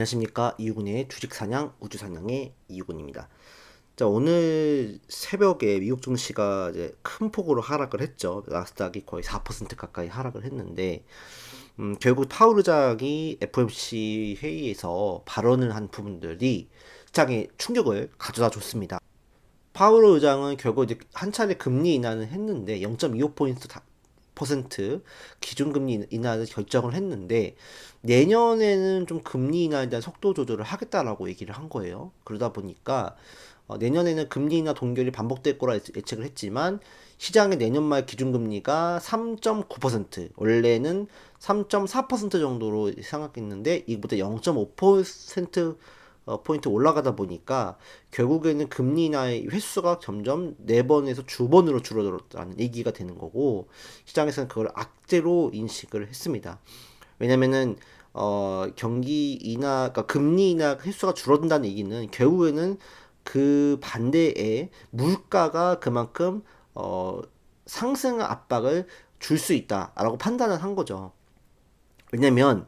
안녕하십니까. 이유군의 주식사냥 우주사냥의 이유군입니다. 자, 오늘 새벽에 미국 증시가 이제 큰 폭으로 하락을 했죠. 나스닥이 거의 4% 가까이 하락을 했는데, 결국 파월 의장이 FOMC 회의에서 발언을 한 부분들이 시장에 충격을 가져다 줬습니다. 파월 의장은 결국 이제 한 차례 금리 인하는 했는데 0.25% 기준금리 인하를 결정을 했는데 내년에는 좀 금리 인하에 대한 속도 조절을 하겠다라고 얘기를 한 거예요. 그러다 보니까 내년에는 금리 인하 동결이 반복될 거라 예측을 했지만 시장의 내년 말 기준금리가 3.9%, 원래는 3.4% 정도로 생각했는데 이보다 0.5% 포인트 올라가다 보니까 결국에는 금리 인하의 횟수가 점점 4번에서 2번으로 줄어들었다는 얘기가 되는 거고 시장에서는 그걸 악재로 인식을 했습니다. 왜냐면은 경기 인하, 그러니까 금리 인하 횟수가 줄어든다는 얘기는 결국에는 그 반대에 물가가 그만큼 상승 압박을 줄 수 있다라고 판단을 한 거죠. 왜냐면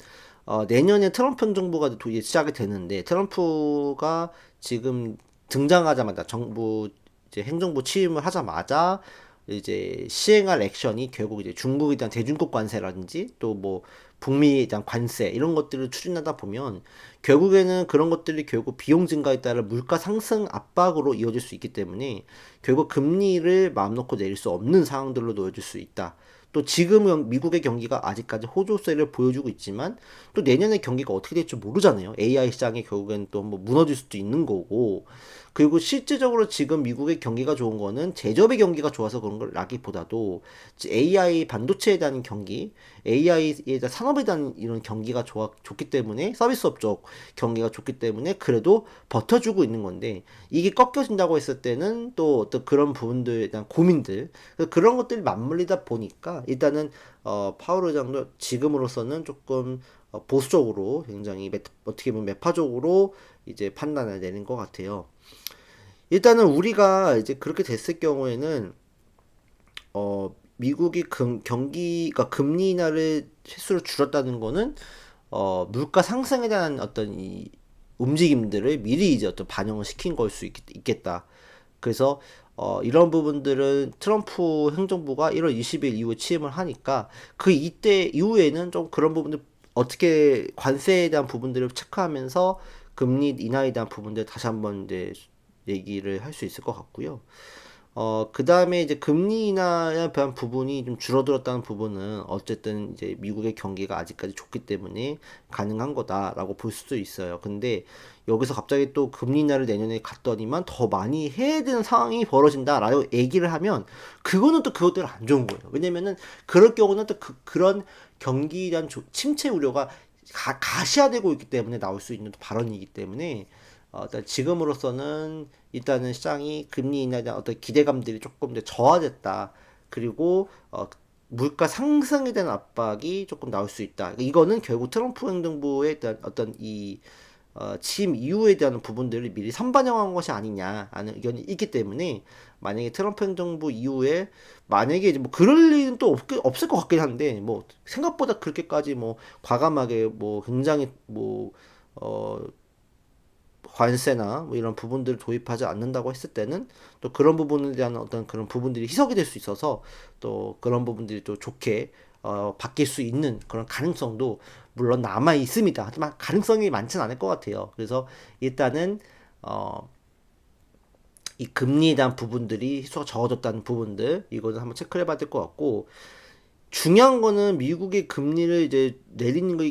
내년에 트럼프 행정부가 이제 시작이 되는데 트럼프가 지금 등장하자마자 정부 이제 행정부 취임을 하자마자 이제 시행할 액션이 결국 이제 중국에 대한 대중국 관세라든지 또 뭐 북미에 대한 관세 이런 것들을 추진하다 보면 결국에는 그런 것들이 결국 비용 증가에 따라 물가 상승 압박으로 이어질 수 있기 때문에 결국 금리를 마음 놓고 내릴 수 없는 상황들로 놓여질 수 있다. 또 지금 미국의 경기가 아직까지 호조세를 보여주고 있지만 또 내년에 경기가 어떻게 될지 모르잖아요. AI 시장이 결국엔 또 뭐 무너질 수도 있는 거고. 그리고 실질적으로 지금 미국의 경기가 좋은 거는 제조업의 경기가 좋아서 그런 걸라기보다도 AI 반도체에 대한 경기, AI에 대한 산업에 대한 이런 경기가 좋기 때문에 서비스업 쪽 경기가 좋기 때문에 그래도 버텨주고 있는 건데 이게 꺾여진다고 했을 때는 또 어떤 그런 부분들에 대한 고민들 그런 것들이 맞물리다 보니까 일단은 파월 의장도 지금으로서는 조금 보수적으로 굉장히 어떻게 보면 매파적으로 이제 판단을 내는 것 같아요. 일단은 우리가 이제 그렇게 됐을 경우에는 미국이 경기가 금리 인하를 횟수를 줄였다는 거는 물가 상승에 대한 어떤 이 움직임들을 미리 이제 어떤 반영을 시킨 걸 수 있겠다. 그래서 이런 부분들은 트럼프 행정부가 1월 20일 이후에 취임을 하니까 그 이때 이후에는 좀 그런 부분들 어떻게 관세에 대한 부분들을 체크하면서 금리 인하에 대한 부분들 다시 한번 이제 얘기를 할 수 있을 것 같고요. 그 다음에 이제 금리 인하에 대한 부분이 좀 줄어들었다는 부분은 어쨌든 이제 미국의 경기가 아직까지 좋기 때문에 가능한 거다라고 볼 수도 있어요. 근데 여기서 갑자기 또 금리 인하를 내년에 갔더니만 더 많이 해야 되는 상황이 벌어진다라고 얘기를 하면 그거는 또 그것대로 안 좋은 거예요. 왜냐면은 그럴 경우는 또 그런 경기에 대한 침체 우려가 가시화되고 있기 때문에 나올 수 있는 발언이기 때문에 일단 지금으로서는 일단은 시장이 금리 인하에 대한 어떤 기대감들이 조금 더 저하됐다. 그리고 물가 상승에 대한 압박이 조금 나올 수 있다. 이거는 결국 트럼프 행정부에 대한 어떤 이 취임 이후에 대한 부분들을 미리 선반영한 것이 아니냐라는 의견이 있기 때문에 만약에 트럼프 행정부 이후에 만약에 이제 뭐 그럴 일은 또 없을 것 같긴 한데 뭐 생각보다 그렇게까지 뭐 과감하게 뭐 굉장히 어, 관세나 뭐 이런 부분들을 도입하지 않는다고 했을 때는 또 그런 부분에 대한 어떤 그런 부분들이 희석이 될 수 있어서 또 그런 부분들이 또 좋게 바뀔 수 있는 그런 가능성도 물론 남아 있습니다. 하지만 가능성이 많지는 않을 것 같아요. 그래서 일단은 이 금리에 대한 부분들이 희소가 적어졌다는 부분들 이거는 한번 체크를 해봐야 될 것 같고 중요한 거는 미국의 금리를 이제 내리는 거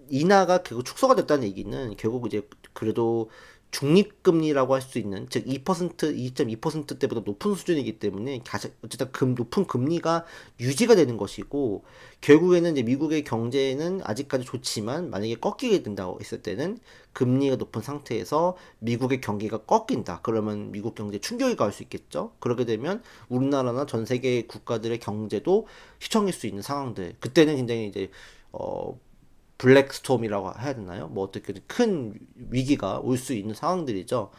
인하가 결국 축소가 됐다는 얘기는 결국 이제 그래도 중립금리라고 할 수 있는 즉 2%, 2.2%대보다 높은 수준이기 때문에 어쨌든 높은 금리가 유지가 되는 것이고 결국에는 이제 미국의 경제는 아직까지 좋지만 만약에 꺾이게 된다고 했을 때는 금리가 높은 상태에서 미국의 경기가 꺾인다. 그러면 미국 경제에 충격이 갈 수 있겠죠. 그렇게 되면 우리나라나 전 세계 국가들의 경제도 휘청일 수 있는 상황들. 그때는 굉장히 이제 블랙스톰이라고 해야 되나요? 뭐 어떻게 큰 위기가 올 수 있는 상황들이죠.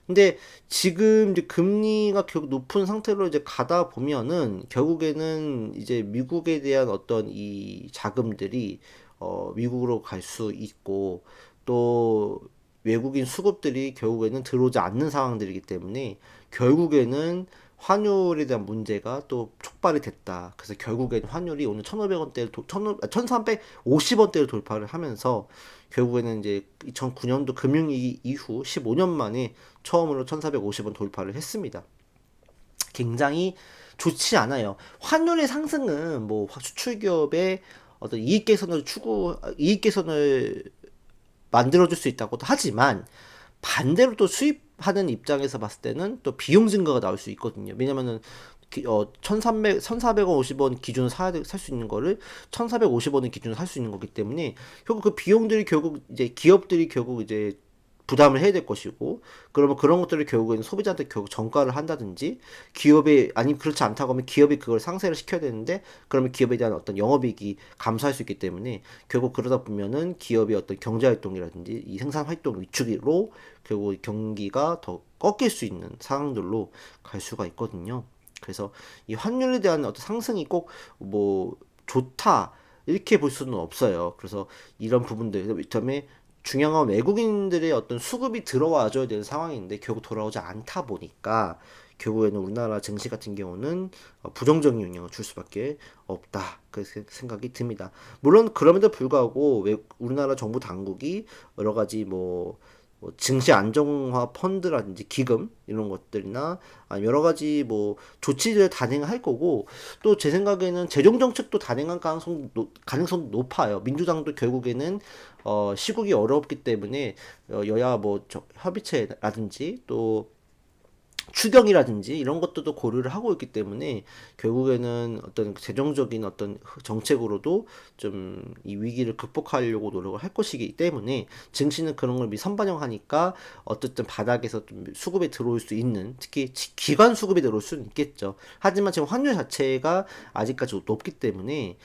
근데 지금 이제 금리가 결국 높은 상태로 이제 가다 보면은 결국에는 이제 미국에 대한 어떤 이 자금들이 미국으로 갈 수 있고 또 외국인 수급들이 결국에는 들어오지 않는 상황들이기 때문에 결국에는 환율에 대한 문제가 또 촉발이 됐다. 그래서 결국에는 환율이 오늘 1,500원대를 1,350원대를 돌파를 하면서 결국에는 이제 2009년도 금융위기 이후 15년 만에 처음으로 1,450원 돌파를 했습니다. 굉장히 좋지 않아요. 환율의 상승은 뭐 수출 기업의 어떤 이익 개선을 만들어줄 수 있다고도 하지만 반대로 또 수입하는 입장에서 봤을 때는 또 비용 증가가 나올 수 있거든요. 왜냐면은 1,450원 기준으로 살 수 있는 거를 1,450원을 기준으로 살 수 있는 거기 때문에 결국 그 비용들이 결국 이제 기업들이 결국 이제 부담을 해야 될 것이고, 그러면 그런 것들을 결국에는 소비자한테 결국 전가를 한다든지, 기업이 아니 그렇지 않다고 하면 기업이 그걸 상세를 시켜야 되는데, 그러면 기업에 대한 어떤 영업이익이 감소할 수 있기 때문에 결국 그러다 보면은 기업의 어떤 경제 활동이라든지 이 생산 활동 위축으로 결국 경기가 더 꺾일 수 있는 상황들로 갈 수가 있거든요. 그래서 이 환율에 대한 어떤 상승이 꼭 뭐 좋다 이렇게 볼 수는 없어요. 그래서 이런 부분들 그다음에 중요한 건 외국인들의 어떤 수급이 들어와줘야 되는 상황인데 결국 돌아오지 않다 보니까 결국에는 우리나라 증시 같은 경우는 부정적인 영향을 줄 수밖에 없다. 그 생각이 듭니다. 물론 그럼에도 불구하고 우리나라 정부 당국이 여러 가지 뭐 증시 안정화 펀드라든지 기금 이런 것들이나 아니면 여러 가지 뭐 조치를 단행할 거고, 또 제 생각에는 재정 정책도 단행할 가능성도 높아요. 민주당도 결국에는 시국이 어렵기 때문에 여야 뭐 협의체라든지 또 추경이라든지 이런 것들도 고려를 하고 있기 때문에 결국에는 어떤 재정적인 어떤 정책으로도 좀 이 위기를 극복하려고 노력을 할 것이기 때문에 증시는 그런 걸 선반영하니까 어쨌든 바닥에서 좀 수급에 들어올 수 있는, 특히 기관 수급에 들어올 수는 있겠죠. 하지만 지금 환율 자체가 아직까지 높기 때문에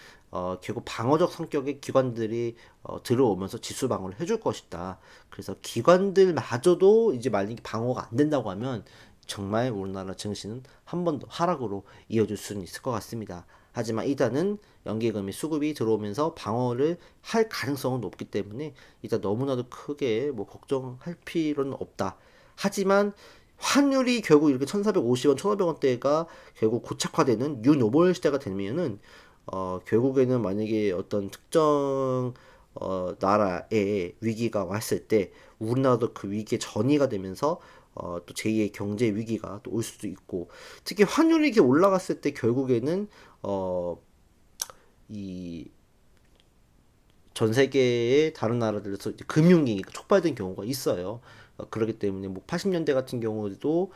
결국 방어적 성격의 기관들이 들어오면서 지수 방어를 해줄 것이다. 그래서 기관들마저도 이제 만약에 방어가 안 된다고 하면 정말 우리나라 증시는 한 번 더 하락으로 이어질 수는 있을 것 같습니다. 하지만 일단은 연기금이 수급이 들어오면서 방어를 할 가능성은 높기 때문에 일단 너무나도 크게 뭐 걱정할 필요는 없다. 하지만 환율이 결국 이렇게 1,450원, 1,500원대가 결국 고착화되는 뉴 노멀 시대가 되면은 결국에는 만약에 어떤 특정 나라에 위기가 왔을 때 우리나라도 그 위기에 전이가 되면서 또 제2의 경제 위기가 또 올 수도 있고, 특히 환율이 이렇게 올라갔을 때 결국에는 이 전 세계의 다른 나라들에서 이제 금융위기가 촉발된 경우가 있어요. 그렇기 때문에 뭐 80년대 같은 경우도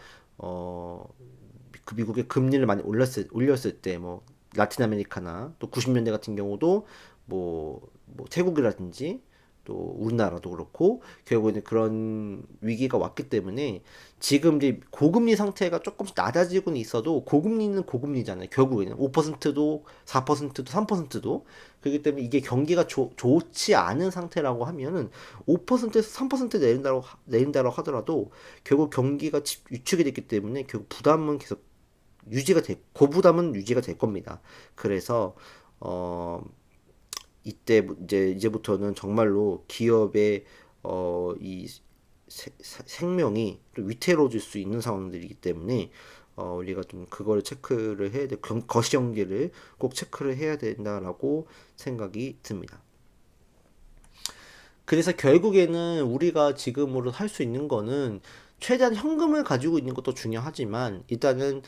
그 미국의 금리를 많이 올렸을 때 뭐 라틴 아메리카나 또 90년대 같은 경우도 뭐 태국이라든지 또 우리나라도 그렇고 결국에는 그런 위기가 왔기 때문에 지금 이제 고금리 상태가 조금씩 낮아지고는 있어도 고금리는 고금리잖아요. 결국에는 5%도 4%도 3%도 그렇기 때문에 이게 경기가 좋지 않은 상태라고 하면은 5%에서 3% 내린다고 하더라도 결국 경기가 위축이 됐기 때문에 결국 부담은 계속 고부담은 유지가 될 겁니다. 그래서 이때 이제부터는 정말로 기업의 이 생명이 좀 위태로워질 수 있는 상황들이기 때문에 우리가 좀 그걸 체크를 해야 돼. 거시경제를 꼭 체크를 해야 된다라고 생각이 듭니다. 그래서 결국에는 우리가 지금으로 할 수 있는 거는 최대한 현금을 가지고 있는 것도 중요하지만 일단은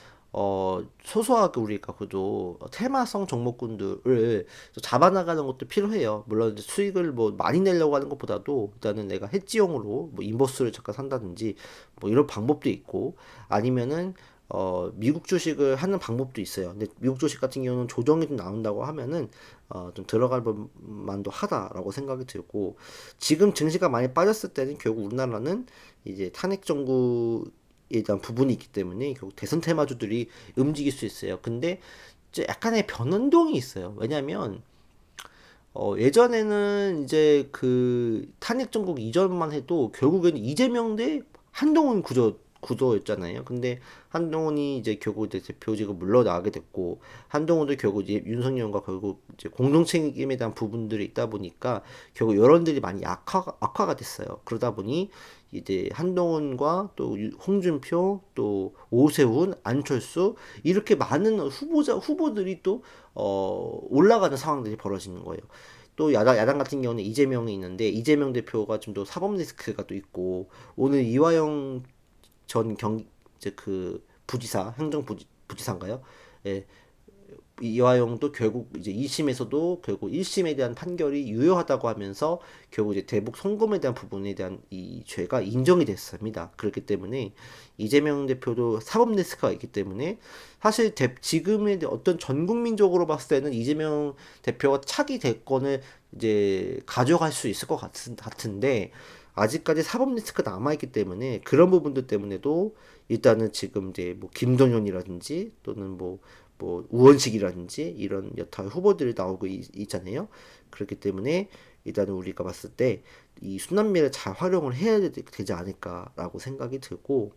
소소하게 우리가 그래도 테마성 종목군들을 잡아나가는 것도 필요해요. 물론 이제 수익을 뭐 많이 내려고 하는 것보다도 일단은 내가 해지용으로 뭐 인버스를 잠깐 산다든지 뭐 이런 방법도 있고, 아니면은 미국 주식을 하는 방법도 있어요. 근데 미국 주식 같은 경우는 조정이 좀 나온다고 하면은 좀 들어갈 만도 하다라고 생각이 들고, 지금 증시가 많이 빠졌을 때는 결국 우리나라는 이제 탄핵 정부에 대한 부분이 있기 때문에 결국 대선 테마주들이 움직일 수 있어요. 근데 이제 약간의 변동이 있어요. 왜냐면 예전에는 이제 그 탄핵 정국 이전만 해도 결국에는 이재명 대 한동훈 구도였잖아요. 근데 한동훈이 이제 결국 이제 대표직을 물러나게 됐고, 한동훈도 결국 이제 윤석열과 결국 이제 공동 책임에 대한 부분들이 있다 보니까 결국 여론들이 많이 악화가 됐어요. 그러다 보니 이제 한동훈과 또 홍준표, 또 오세훈, 안철수 이렇게 많은 후보들이 또 올라가는 상황들이 벌어지는 거예요. 또 야당 같은 경우는 이재명이 있는데, 이재명 대표가 좀 더 사법 리스크가 또 있고, 오늘 이화영 전 이제 그 부지사, 부지사인가요? 예, 이화영도 결국 이제 2심에서도 결국 1심에 대한 판결이 유효하다고 하면서 결국 이제 대북 송금에 대한 부분에 대한 이 죄가 인정이 됐습니다. 그렇기 때문에 이재명 대표도 사법 리스크가 있기 때문에 사실 지금의 어떤 전 국민적으로 봤을 때는 이재명 대표가 차기 대권을 이제 가져갈 수 있을 것 같은데, 아직까지 사법 리스크가 남아있기 때문에 그런 부분들 때문에도 일단은 지금 이제 뭐 김동연이라든지 또는 뭐 우원식이라든지 이런 여타 후보들이 나오고 있잖아요. 그렇기 때문에 일단은 우리가 봤을 때 이 순남미를 잘 활용을 해야 되지 않을까라고 생각이 들고,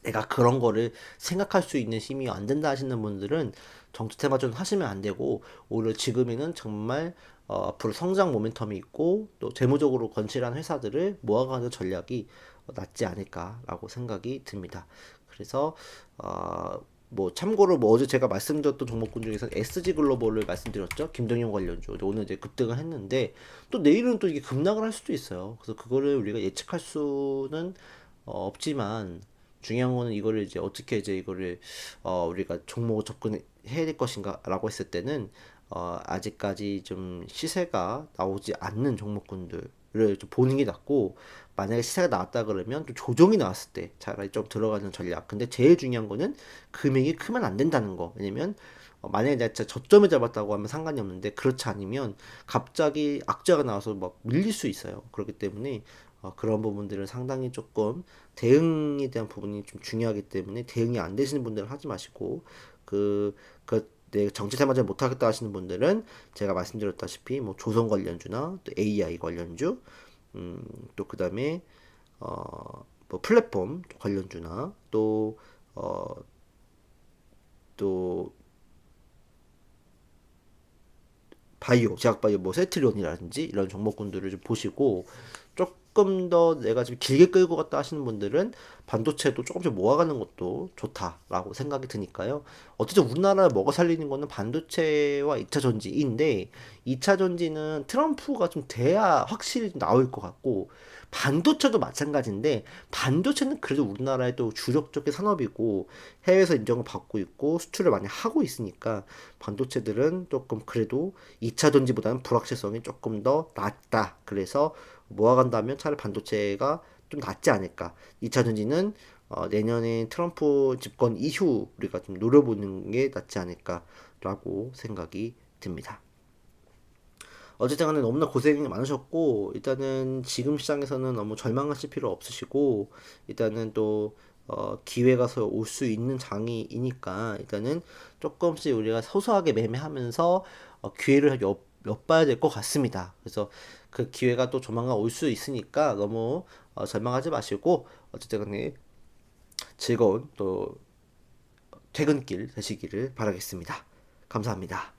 내가 그런 거를 생각할 수 있는 힘이 안 된다 하시는 분들은 정치 테마전 하시면 안 되고, 오히려 지금에는 정말 앞으로 성장 모멘텀이 있고 또 재무적으로 건실한 회사들을 모아가는 전략이 낫지 않을까라고 생각이 듭니다. 그래서 뭐 참고로 뭐 어제 제가 말씀드렸던 종목군 중에서 SG 글로벌을 말씀드렸죠. 김동연 관련주. 오늘 이제 급등을 했는데 또 내일은 또 이게 급락을 할 수도 있어요. 그래서 그거를 우리가 예측할 수는 없지만, 중요한 거는 이거를 이제 어떻게 이제 이거를 우리가 종목을 접근해야 될 것인가라고 했을 때는 아직까지 좀 시세가 나오지 않는 종목군들을 좀 보는 게 낫고, 만약에 시세가 나왔다 그러면 좀 조정이 나왔을 때 차라리 좀 들어가는 전략. 근데 제일 중요한 거는 금액이 크면 안 된다는 거. 왜냐면 만약에 내가 진짜 저점을 잡았다고 하면 상관이 없는데, 그렇지 않으면 갑자기 악재가 나와서 막 밀릴 수 있어요. 그렇기 때문에 그런 부분들은 상당히 조금 대응에 대한 부분이 좀 중요하기 때문에 대응이 안 되시는 분들은 하지 마시고, 정치 테마전 못하겠다 하시는 분들은 제가 말씀드렸다시피 뭐 조선 관련주나 또 AI 관련주, 또 그다음에 뭐 플랫폼 관련주나 또 바이오, 제약바이오, 뭐 세트리온이라든지 이런 종목군들을 좀 보시고, 조금 더 내가 좀 길게 끌고 갔다 하시는 분들은 반도체도 조금씩 모아가는 것도 좋다라고 생각이 드니까요. 어쨌든 우리나라를 먹어 살리는 거는 반도체와 2차 전지인데, 2차 전지는 트럼프가 좀 돼야 확실히 나올 것 같고, 반도체도 마찬가지인데, 반도체는 그래도 우리나라의 또 주력적인 산업이고 해외에서 인정을 받고 있고 수출을 많이 하고 있으니까, 반도체들은 조금 그래도 2차 전지보다는 불확실성이 조금 더 낮다. 그래서 모아간다면 차라리 반도체가 좀 낫지 않을까. 2차 전지는 내년에 트럼프 집권 이후 우리가 좀 노려보는 게 낫지 않을까라고 생각이 듭니다. 어쨌든 간에 너무나 고생이 많으셨고, 일단은 지금 시장에서는 너무 절망하실 필요 없으시고, 일단은 또 기회가 올 수 있는 장이니까 일단은 조금씩 우리가 소소하게 매매하면서 기회를 엿봐야 될 것 같습니다. 그래서 그 기회가 또 조만간 올 수 있으니까 너무 절망하지 마시고, 어쨌든 간에 즐거운 또 퇴근길 되시기를 바라겠습니다. 감사합니다.